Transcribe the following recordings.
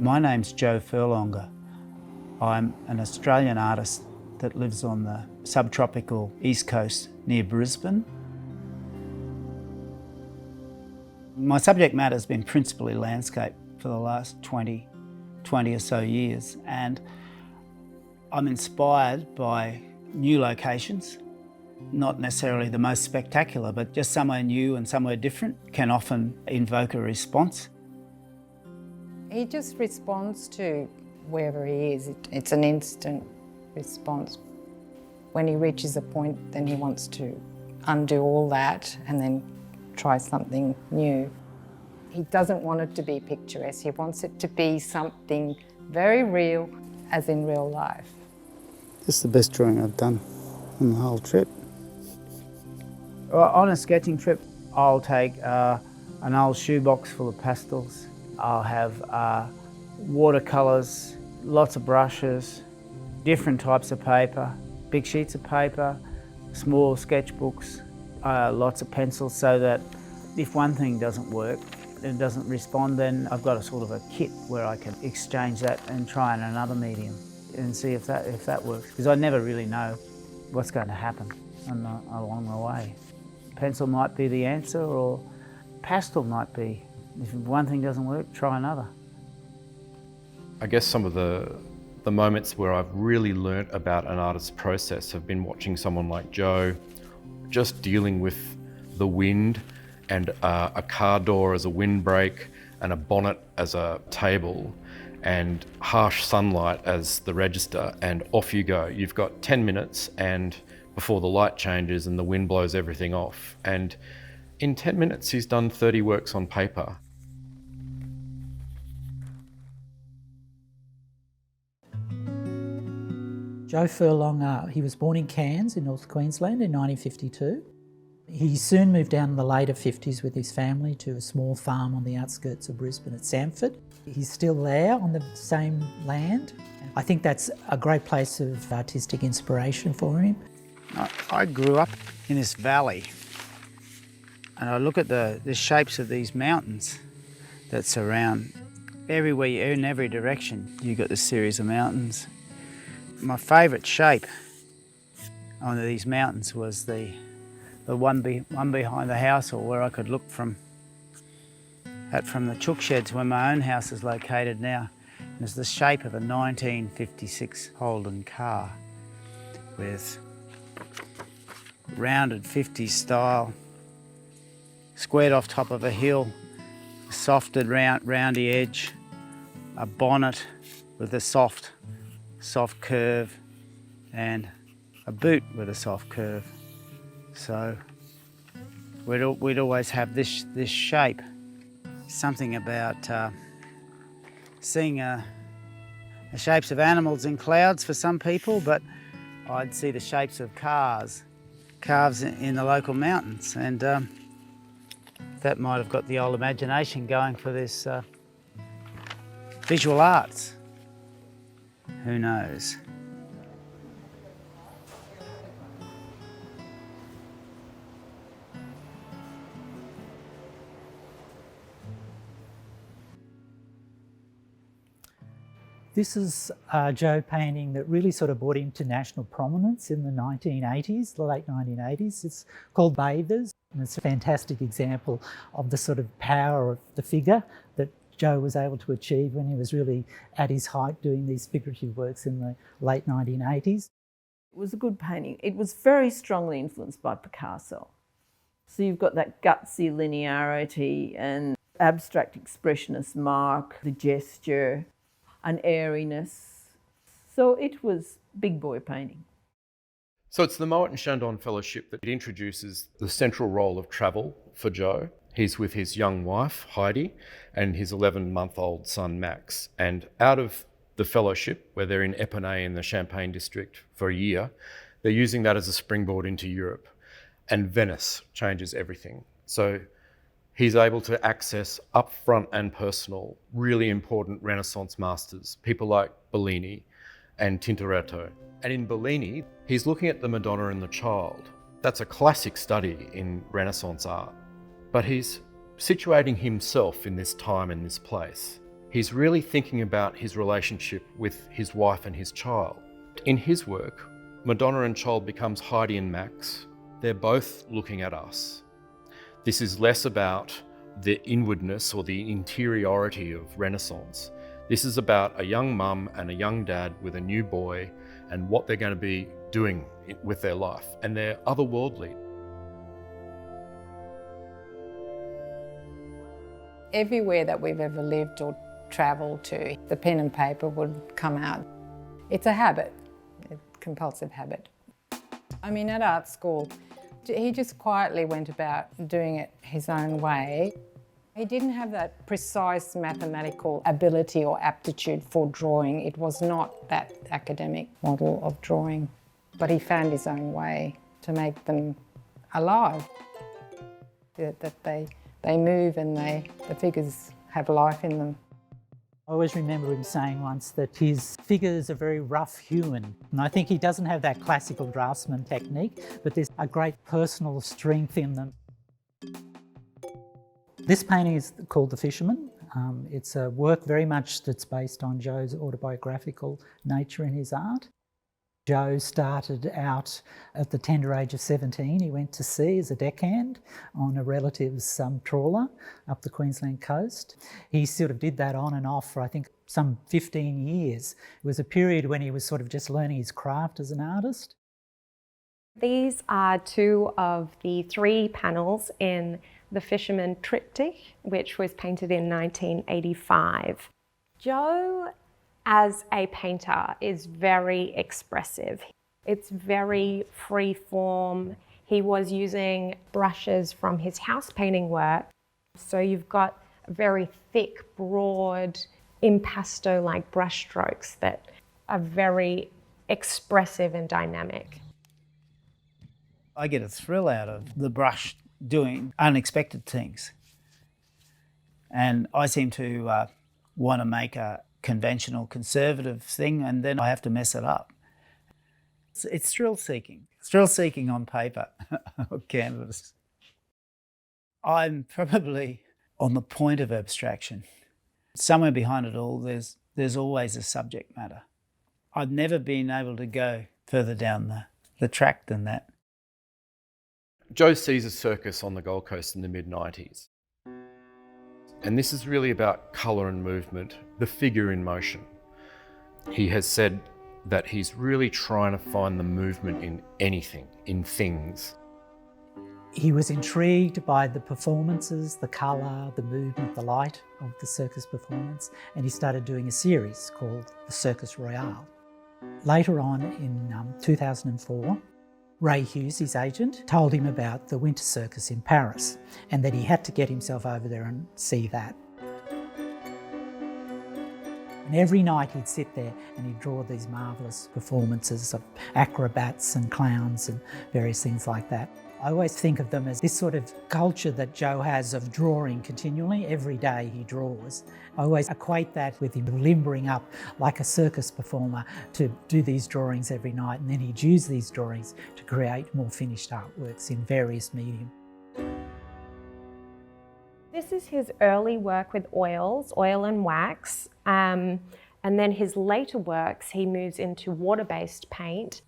My name's Joe Furlonger. I'm an Australian artist that lives on the subtropical east coast near Brisbane. My subject matter has been principally landscape for the last 20 or so years, and I'm inspired by new locations, not necessarily the most spectacular, but just somewhere new and somewhere different can often invoke a response. He just responds to wherever he is. It's an instant response. When he reaches a point, then he wants to undo all that and then try something new. He doesn't want it to be picturesque. He wants it to be something very real, as in real life. This is the best drawing I've done on the whole trip. On a sketching trip, I'll take an old shoebox full of pastels. I'll have watercolours, lots of brushes, different types of paper, big sheets of paper, small sketchbooks, lots of pencils, so that if one thing doesn't work, it doesn't respond, then I've got a sort of a kit where I can exchange that and try in another medium and see if that works. Because I never really know what's going to happen along the way. Pencil might be the answer, or pastel might be. If one thing doesn't work, try another. I guess some of the moments where I've really learnt about an artist's process have been watching someone like Joe just dealing with the wind and a car door as a windbreak and a bonnet as a table and harsh sunlight as the register, and off you go. You've got 10 minutes and before the light changes and the wind blows everything off. And in 10 minutes, he's done 30 works on paper. Joe Furlonger, he was born in Cairns in North Queensland in 1952. He soon moved down in the later 50s with his family to a small farm on the outskirts of Brisbane at Samford. He's still there on the same land. I think that's a great place of artistic inspiration for him. I grew up in this valley, and I look at the shapes of these mountains that surround everywhere, in every direction. You've got this series of mountains. My favourite shape on these mountains was the one behind the house, or where I could look from the chook sheds where my own house is located now. And it's the shape of a 1956 Holden car with rounded 50s style, squared off top of a hill, softed roundy edge, a bonnet with a soft curve, and a boot with a soft curve. So we'd always have this shape. Something about seeing the shapes of animals in clouds for some people, but I'd see the shapes of cars in the local mountains, and that might have got the old imagination going for this visual arts. Who knows? This is a Joe painting that really sort of brought him to national prominence in the 1980s, the late 1980s. It's called Bathers, and it's a fantastic example of the sort of power of the figure that Joe was able to achieve when he was really at his height doing these figurative works in the late 1980s. It was a good painting. It was very strongly influenced by Picasso. So you've got that gutsy linearity and abstract expressionist mark, the gesture, an airiness. So it was big boy painting. So it's the Moet and Chandon Fellowship that introduces the central role of travel for Joe. He's with his young wife, Heidi, and his 11-month-old son, Max. And out of the fellowship, where they're in Epernay in the Champagne district for a year, they're using that as a springboard into Europe. And Venice changes everything. So he's able to access upfront and personal, really important Renaissance masters, people like Bellini and Tintoretto. And in Bellini, he's looking at the Madonna and the Child. That's a classic study in Renaissance art. But he's situating himself in this time and this place. He's really thinking about his relationship with his wife and his child. In his work, Madonna and Child becomes Heidi and Max. They're both looking at us. This is less about the inwardness or the interiority of Renaissance. This is about a young mum and a young dad with a new boy and what they're going to be doing with their life. And they're otherworldly. Everywhere that we've ever lived or travelled to, the pen and paper would come out. It's a habit, a compulsive habit. I mean, at art school, he just quietly went about doing it his own way. He didn't have that precise mathematical ability or aptitude for drawing. It was not that academic model of drawing, but he found his own way to make them alive. That they move and the figures have life in them. I always remember him saying once that his figures are very rough-hewn, and I think he doesn't have that classical draftsman technique, but there's a great personal strength in them. This painting is called The Fisherman. It's a work very much that's based on Joe's autobiographical nature in his art. Joe started out at the tender age of 17. He went to sea as a deckhand on a relative's trawler up the Queensland coast. He sort of did that on and off for, I think, some 15 years. It was a period when he was sort of just learning his craft as an artist. These are two of the 3 panels in the Fisherman triptych, which was painted in 1985. Joe, as a painter, is very expressive. It's very free form. He was using brushes from his house painting work. So you've got very thick, broad, impasto-like brush strokes that are very expressive and dynamic. I get a thrill out of the brush doing unexpected things. And I seem to want to make a conventional conservative thing and then I have to mess it up. It's thrill-seeking on paper or canvas. I'm probably on the point of abstraction. Somewhere behind it all, there's always a subject matter. I've never been able to go further down the track than that. Joe sees a circus on the Gold Coast in the mid-90s. And this is really about colour and movement, the figure in motion. He has said that he's really trying to find the movement in anything, in things. He was intrigued by the performances, the colour, the movement, the light of the circus performance, and he started doing a series called The Circus Royale. Later on in 2004, Ray Hughes, his agent, told him about the Winter Circus in Paris and that he had to get himself over there and see that. And every night he'd sit there and he'd draw these marvellous performances of acrobats and clowns and various things like that. I always think of them as this sort of culture that Joe has of drawing continually. Every day he draws. I always equate that with him limbering up like a circus performer to do these drawings every night, and then he'd use these drawings to create more finished artworks in various mediums. This is his early work with oils, oil and wax, and then his later works he moves into water-based paint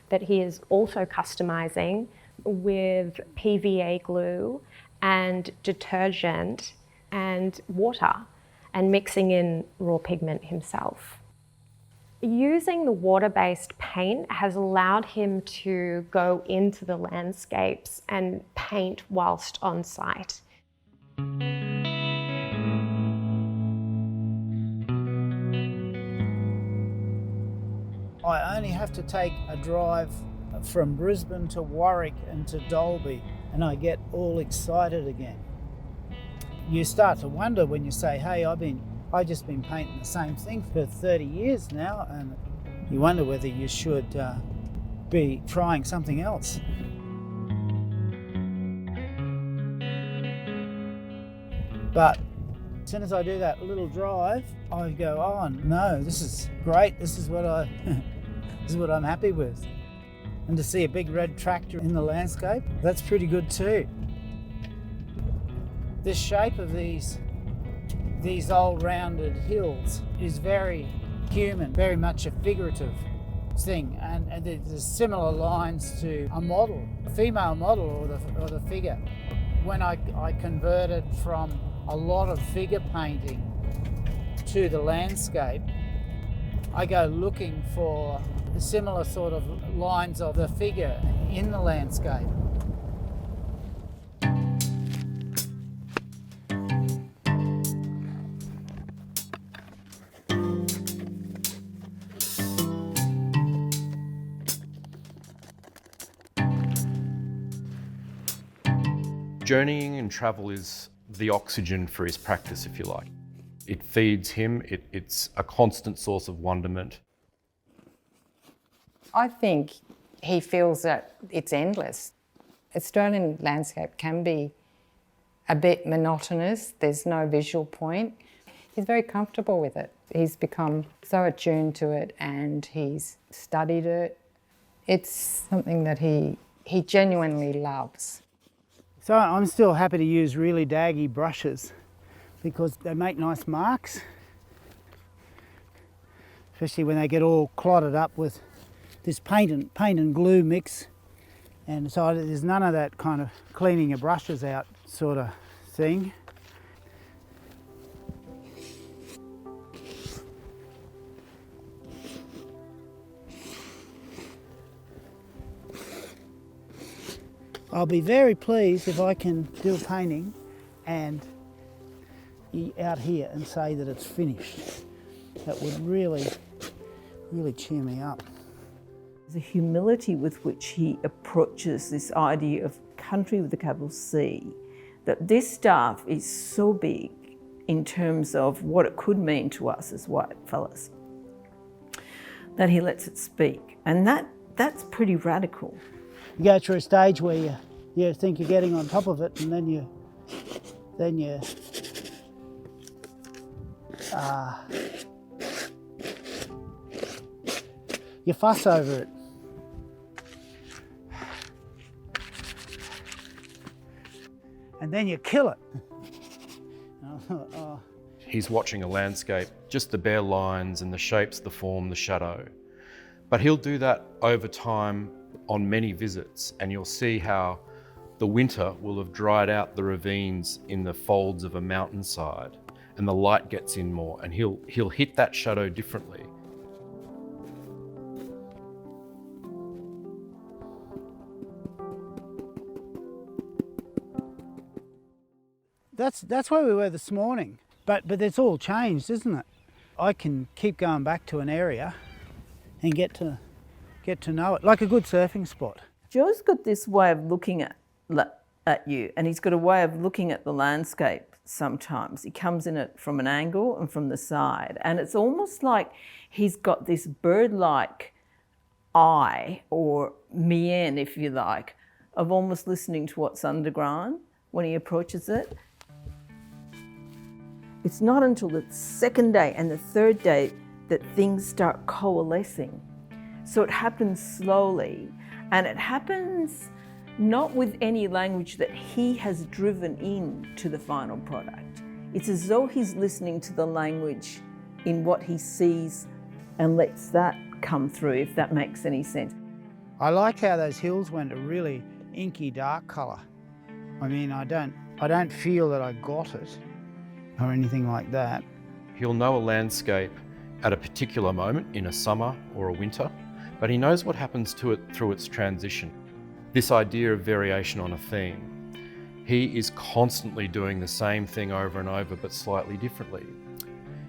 that he is also customizing with PVA glue and detergent and water and mixing in raw pigment himself. Using the water-based paint has allowed him to go into the landscapes and paint whilst on site. I only have to take a drive from Brisbane to Warwick and to Dalby and I get all excited again. You start to wonder when you say, hey, I've just been painting the same thing for 30 years now, and you wonder whether you should be trying something else. But as soon as I do that little drive, I go, oh no, this is great, this is what I'm happy with. And to see a big red tractor in the landscape, that's pretty good too. The shape of these these old rounded hills is very human, very much a figurative thing, and there's similar lines to a model, a female model or the figure. When I converted from a lot of figure painting to the landscape, I go looking for similar sort of lines of the figure in the landscape. Journeying and travel is the oxygen for his practice, if you like. It feeds him, it's a constant source of wonderment. I think he feels that it's endless. Australian landscape can be a bit monotonous. There's no visual point. He's very comfortable with it. He's become so attuned to it and he's studied it. It's something that he genuinely loves. So I'm still happy to use really daggy brushes because they make nice marks, especially when they get all clotted up with this paint and glue mix. And so there's none of that kind of cleaning your brushes out sort of thing. I'll be very pleased if I can do a painting and out here and say that it's finished. That would really cheer me up. The humility with which he approaches this idea of country with a capital C, that this stuff is so big in terms of what it could mean to us as white fellas, that he lets it speak. And that's pretty radical. You go through a stage where you think you're getting on top of it, and then you fuss over it. And then you kill it. He's watching a landscape, just the bare lines and the shapes, the form, the shadow. But he'll do that over time on many visits, and you'll see how the winter will have dried out the ravines in the folds of a mountainside, and the light gets in more, and he'll hit that shadow differently. That's where we were this morning, but it's all changed, isn't it? I can keep going back to an area and get to know it, like a good surfing spot. Joe's got this way of looking at you, and he's got a way of looking at the landscape sometimes. He comes in it from an angle and from the side, and it's almost like he's got this bird-like eye, or mien, if you like, of almost listening to what's underground when he approaches it. It's not until the second day and the third day that things start coalescing. So it happens slowly, and it happens not with any language that he has driven into the final product. It's as though he's listening to the language in what he sees and lets that come through, if that makes any sense. I like how those hills went a really inky dark colour. I mean, I don't feel that I got it or anything like that. He'll know a landscape at a particular moment in a summer or a winter, but he knows what happens to it through its transition. This idea of variation on a theme. He is constantly doing the same thing over and over, but slightly differently.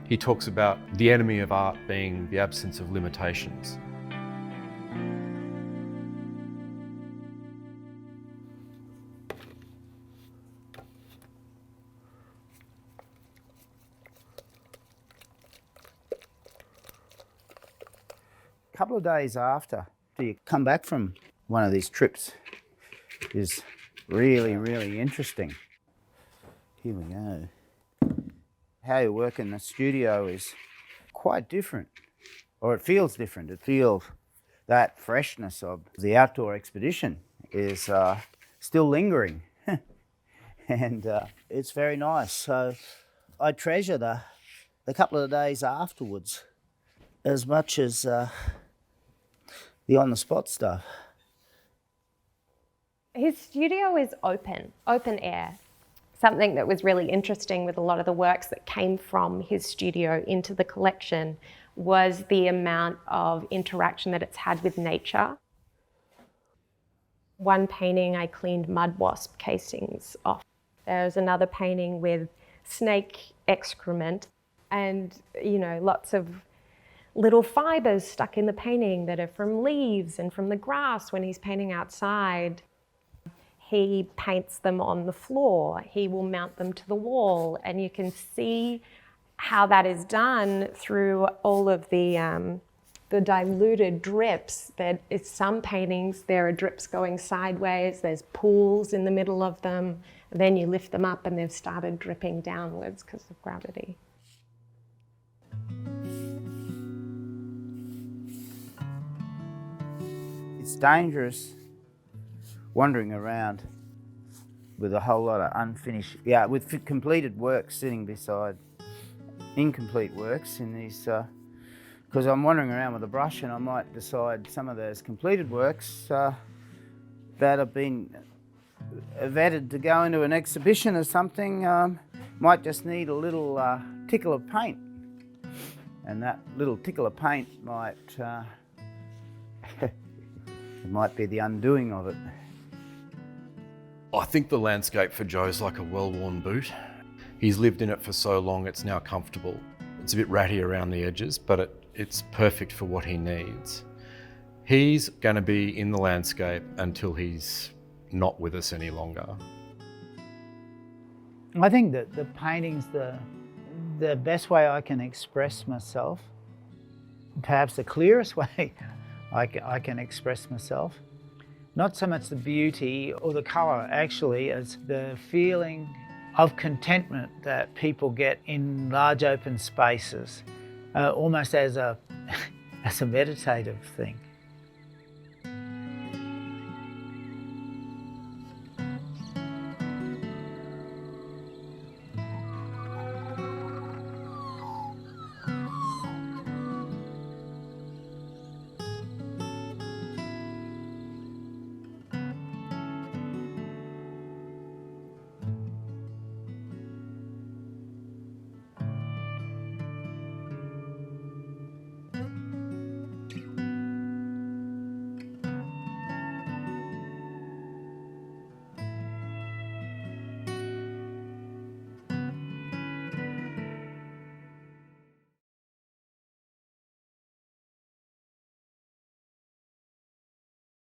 He talks about the enemy of art being the absence of limitations. A couple of days after you come back from one of these trips is really interesting. Here we go. How you work in the studio is quite different, or it feels different. It feels that freshness of the outdoor expedition is still lingering and it's very nice. So I treasure the couple of days afterwards as much as the on-the-spot stuff. His studio is open air. Something that was really interesting with a lot of the works that came from his studio into the collection was the amount of interaction that it's had with nature. One painting I cleaned mud wasp casings off. There's another painting with snake excrement and, lots of little fibres stuck in the painting that are from leaves and from the grass when he's painting outside. He paints them on the floor. He will mount them to the wall, and you can see how that is done through all of the diluted drips. That in some paintings there are drips going sideways. There's pools in the middle of them. Then you lift them up, and they've started dripping downwards because of gravity. It's dangerous wandering around with a whole lot of unfinished, with completed works sitting beside incomplete works in these, because I'm wandering around with a brush and I might decide some of those completed works that have been vetted to go into an exhibition or something might just need a little tickle of paint, and that little tickle of paint might it might be the undoing of it. I think the landscape for Joe's like a well-worn boot. He's lived in it for so long, it's now comfortable. It's a bit ratty around the edges, but it's perfect for what he needs. He's going to be in the landscape until he's not with us any longer. I think that the painting's the best way I can express myself, perhaps the clearest way I can express myself. Not so much the beauty or the colour, actually, as the feeling of contentment that people get in large open spaces, almost as a meditative thing.